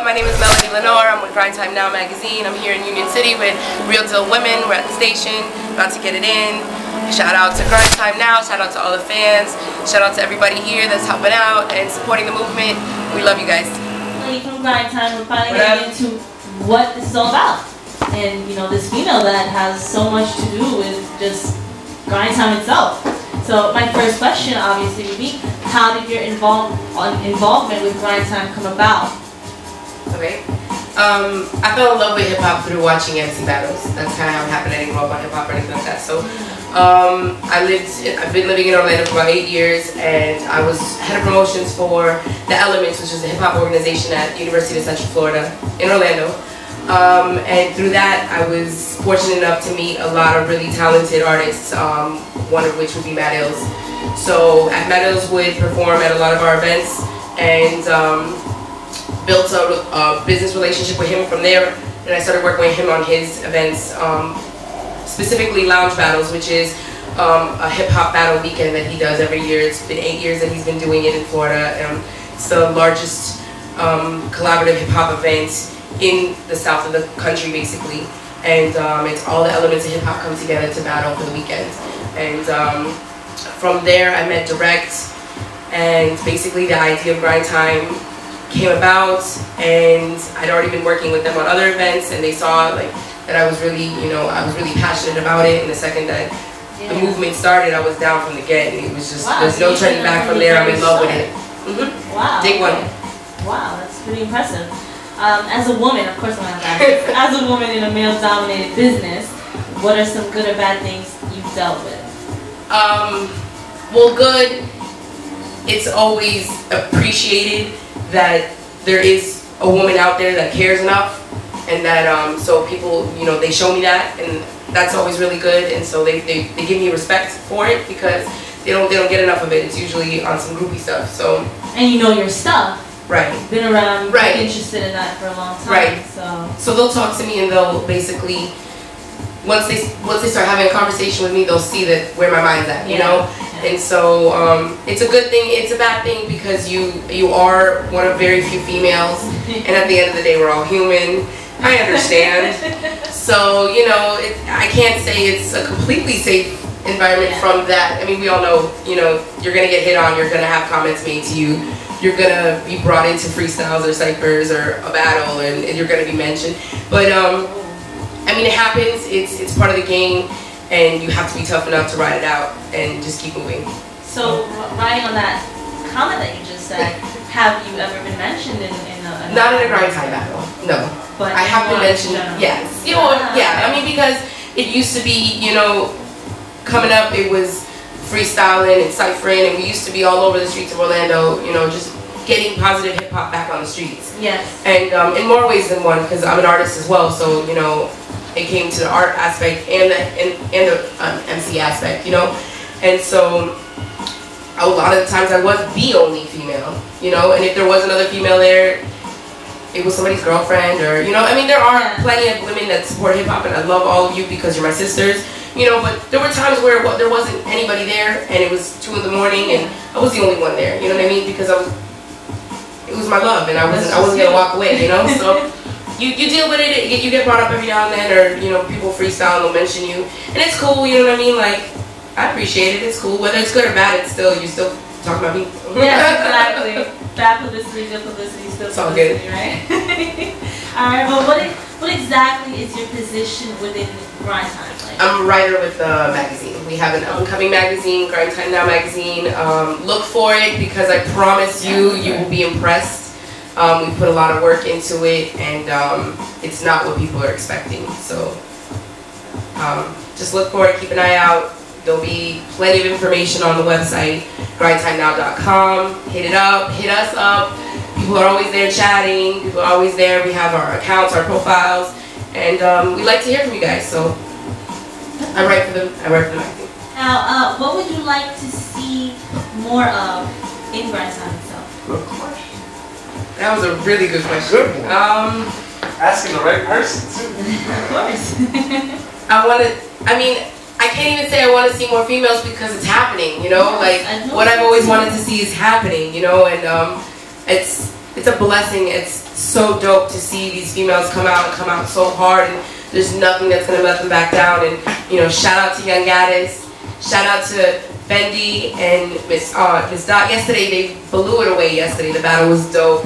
My name is Melody Lenore. I'm with GrindTimeNow magazine. I'm here in Union City with RealDealWomen. We're at the station, about to get it in. Shout out to GrindTimeNow. Shout out to all the fans. Shout out to everybody here that's helping out and supporting the movement. We love you guys. From GrindTime, we're finally getting into what this is all about. And you know, this female that has so much to do with just GrindTime itself. So my first question obviously would be, how did your involvement with GrindTime come about? Okay. I fell in love with hip hop through watching MC battles. That's kind of how it happened. I didn't grow up on hip hop or anything like that. So I've been living in Orlando for about 8 years, and I was head of promotions for The Elements, which is a hip hop organization at the University of Central Florida in Orlando. And through that, I was fortunate enough to meet a lot of really talented artists, one of which would be Matt Ills. So Matt Ills would perform at a lot of our events, and built a business relationship with him from there. And I started working with him on his events, specifically Lounge Battles, which is a hip-hop battle weekend that he does every year. It's been 8 years that he's been doing it in Florida. It's the largest collaborative hip-hop event in the south of the country, basically, and it's all the elements of hip-hop come together to battle for the weekend. And from there I met Direct, and basically the idea of GrindTime came about, and I'd already been working with them on other events, and they saw like that I was really, I was really passionate about it, and the second that the movement started, I was down from the get, and it was just, there's no turning back from there. I'm in love with it. Wow. Dig one. Wow, that's pretty impressive. As a woman, of course I'm not that. As a woman in a male-dominated business, what are some good or bad things you've dealt with? Well, good. It's always appreciated that there is a woman out there that cares enough, and that so people, they show me that, and that's always really good. And so they give me respect for it, because they don't get enough of it. It's usually on some groupie stuff. So. And you know your stuff. Right. Been around, right. Interested in that for a long time. Right. So they'll talk to me, and they'll basically, once they start having a conversation with me, they'll see that where my mind's at, you know. Yeah. And so it's a good thing. It's a bad thing, because you are one of very few females, and at the end of the day, we're all human. I understand. So I can't say it's a completely safe environment from that. I mean, we all know, you're gonna get hit on. You're gonna have comments made to you. You're gonna be brought into freestyles or ciphers or a battle, and you're gonna be mentioned. But I mean, it happens. It's part of the game, and you have to be tough enough to ride it out and just keep moving. So, riding on that comment that you just said, have you ever been mentioned in a not in a GrindTime battle? No. But I have been mentioned. Yes. Yeah. I mean, because it used to be, coming up, it was freestyling and ciphering, and we used to be all over the streets of Orlando, just getting positive hip hop back on the streets. Yes. And in more ways than one, because I'm an artist as well, so it came to the art aspect and the MC aspect, and so a lot of the times I was the only female, and if there was another female there, it was somebody's girlfriend, or I mean, there are plenty of women that support hip hop, and I love all of you because you're my sisters. But there were times where there wasn't anybody there, and it was 2 in the morning, and I was the only one there. You know what I mean? Because it was my love, and I wasn't gonna walk away. So you deal with it. You get brought up every now and then, or people freestyle and they'll mention you, and it's cool. You know what I mean? Like, I appreciate it. It's cool. Whether it's good or bad, you're still talking about me. Yeah, exactly. Bad publicity, good publicity, still it's all publicity, good. Right? All right. But what exactly is your position within GrindTime? I'm a writer with the magazine. We have an upcoming magazine, GrindTimeNow magazine. Look for it, because I promise you will be impressed. We put a lot of work into it, and it's not what people are expecting. So just look for it, keep an eye out. There'll be plenty of information on the website, GrindTimeNow.com. Hit it up, hit us up. People are always there chatting. People are always there. We have our accounts, our profiles, and we like to hear from you guys. So I write for the magazine. Now, what would you like to see more of in GrindTime itself? Good question. That was a really good question. Good one. Asking the right person too. Of course. I can't even say I want to see more females, because it's happening. Like what I've always wanted to see is happening. And it's a blessing. It's so dope to see these females come out so hard, and there's nothing that's gonna let them back down. And you know, shout out to Young Gaddis, shout out to Fendi and Miss Dot. Yesterday they blew it away. Yesterday the battle was dope.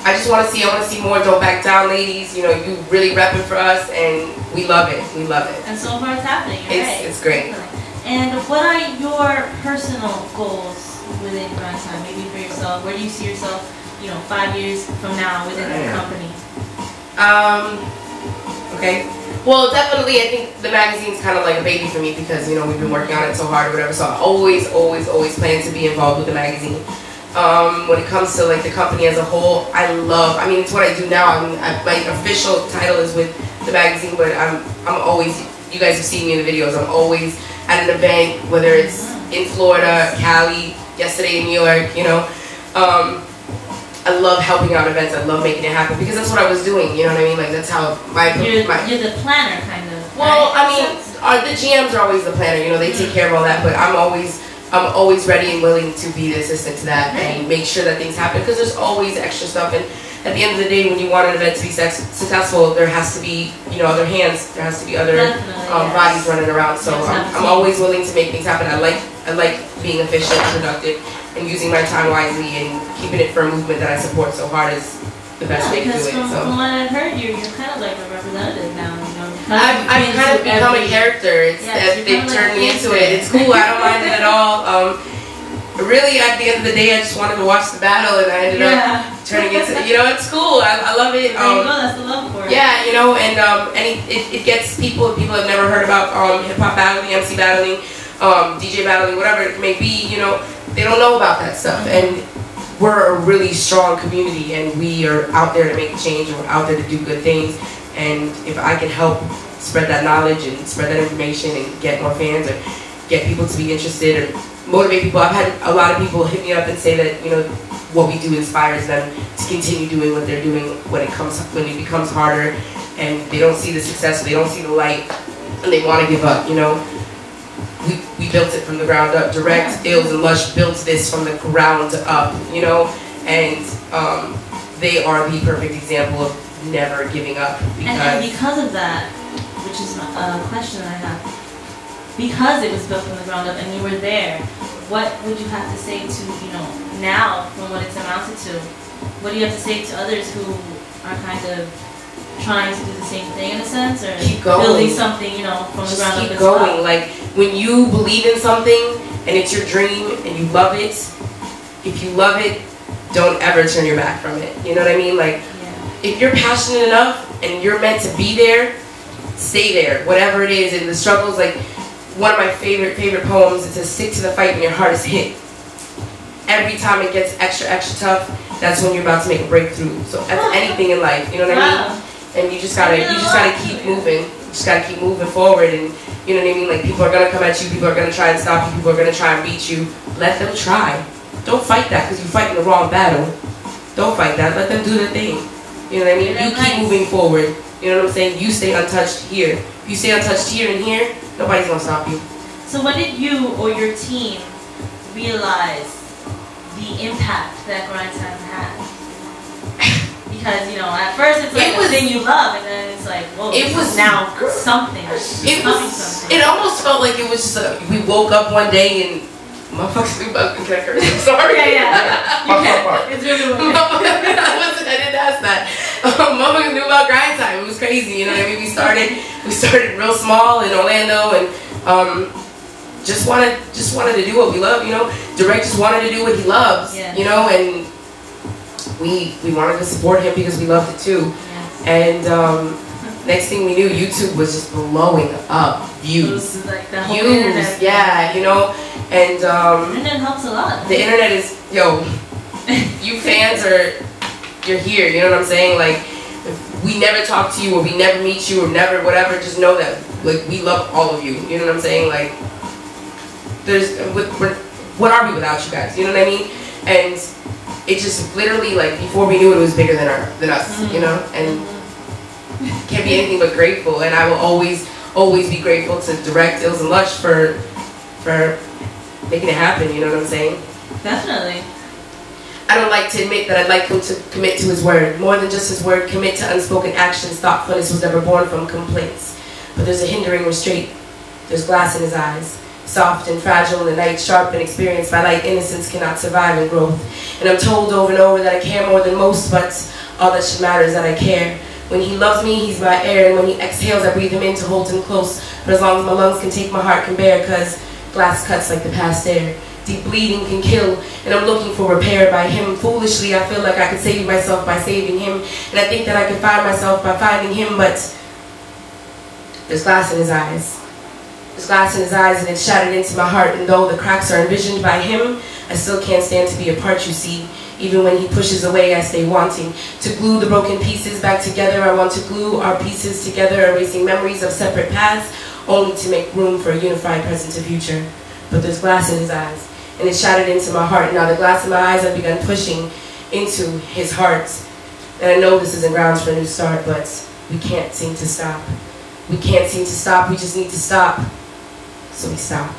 I just want to see more Don't Back Down ladies. You know, you really repping for us, and we love it. We love it. And so far it's happening. It's great. And what are your personal goals within GrindTime? Maybe for yourself. Where do you see yourself, you know, 5 years from now within the company? Okay. Well, definitely, I think the magazine's kind of like a baby for me because, you know, we've been working on it so hard or whatever. So I always plan to be involved with the magazine. When it comes to like the company as a whole, I mean, it's what I do now. I mean, my official title is with the magazine, but I'm always, you guys have seen me in the videos, I'm always at an event, whether it's in Florida, Cali, yesterday in New York, you know. I love helping out events. I love making it happen because that's what I was doing. You know what I mean? Like that's how you're the planner, kind of. Well, right? I mean, the GMs are always the planner. You know, they take care of all that. But I'm always ready and willing to be the assistant to that and make sure that things happen because there's always extra stuff. And at the end of the day, when you want an event to be successful, there has to be, you know, other hands. There has to be other bodies running around. So I'm always willing to make things happen. I like being efficient and productive and using my time wisely and keeping it for a movement that I support so hard is the best way to do it. From what I've heard, you're kind of like a representative now. You know, I've kind of become a character. They've turned me into it. It's cool. I don't mind it at all. Really, at the end of the day, I just wanted to watch the battle, and I ended up turning into. You know, it's cool. I love it. That's the love for it. Yeah, you know, and it gets people have never heard about hip hop battling, MC battling, DJ battling, whatever it may be. You know, they don't know about that stuff, and we're a really strong community, and we are out there to make a change, and we're out there to do good things. And if I can help spread that knowledge and spread that information and get more fans or get people to be interested or motivate people. I've had a lot of people hit me up and say that, you know, what we do inspires them to continue doing what they're doing when it becomes harder and they don't see the success, they don't see the light, and they want to give up. You know, we built it from the ground up. Direct, Ills, and Lush built this from the ground up. You know, and they are the perfect example of never giving up. And because of that, which is a question that I have, because it was built from the ground up and you were there, what would you have to say to, you know, now from what it's amounted to? What do you have to say to others who are kind of trying to do the same thing in a sense, or keep going, building something, you know, from the ground up? Keep going. Like when you believe in something and it's your dream and you love it, if you love it, don't ever turn your back from it. You know what I mean? Like if you're passionate enough and you're meant to be there, stay there, whatever it is. And the struggles, like one of my favorite poems, it says, stick to the fight when your heart is hit. Every time it gets extra tough, that's when you're about to make a breakthrough. So that's anything in life, you know what I mean? And you just gotta keep moving. You just gotta keep moving forward, and you know what I mean? Like people are gonna come at you, people are gonna try and stop you, people are gonna try and beat you. Let them try. Don't fight that because you're fighting the wrong battle. Don't fight that. Let them do their thing. You know what I mean? You keep moving forward. You know what I'm saying? You stay untouched here. If you stay untouched here and here, nobody's gonna stop you. So when did you or your team realize the impact that GrindTime had? Because, you know, at first it's like a thing you love, and then it's like, whoa, it was now something. It almost felt like it was just we woke up one day and motherfuckers knew about the curse. I'm sorry. It's really weird. I didn't ask that. Motherfuckers knew about GrindTime. It was crazy, you know what I mean? We started real small in Orlando, and just wanted to do what we love, you know. Direct just wanted to do what he loves, you know, and we wanted to support him because we loved it too. And next thing we knew, YouTube was just blowing up. Views, like the whole internet. Yeah, you know, and the internet helps a lot. The internet is, yo, you fans you're here. You know what I'm saying? Like, if we never talk to you, or we never meet you, or never whatever, just know that like we love all of you. You know what I'm saying? Like, what are we without you guys? You know what I mean? And it just literally, like, before we knew it, was bigger than us. You know, and can't be anything but grateful. And I will always be grateful to Direct, Ills, and Lush for making it happen. You know what I'm saying? Definitely. I don't like to admit that I'd like him to commit to his word. More than just his word, commit to unspoken actions. Thoughtfulness was never born from complaints. But there's a hindering restraint. There's glass in his eyes. Soft and fragile in the night, sharp and experienced by light, innocence cannot survive in growth. And I'm told over and over that I care more than most, but all that should matter is that I care. When he loves me, he's my air, and when he exhales, I breathe him in to hold him close. But as long as my lungs can take, my heart can bear, cause glass cuts like the past air. Deep bleeding can kill, and I'm looking for repair by him. Foolishly, I feel like I could save myself by saving him, and I think that I could find myself by finding him, but there's glass in his eyes. There's glass in his eyes, and it's shattered into my heart, and though the cracks are envisioned by him, I still can't stand to be apart, you see. Even when he pushes away, I stay wanting to glue the broken pieces back together. I want to glue our pieces together, erasing memories of separate paths, only to make room for a unified present and future. But there's glass in his eyes, and it's shattered into my heart. Now the glass in my eyes have begun pushing into his heart. And I know this isn't grounds for a new start, but we can't seem to stop. We can't seem to stop, we just need to stop. So we stop.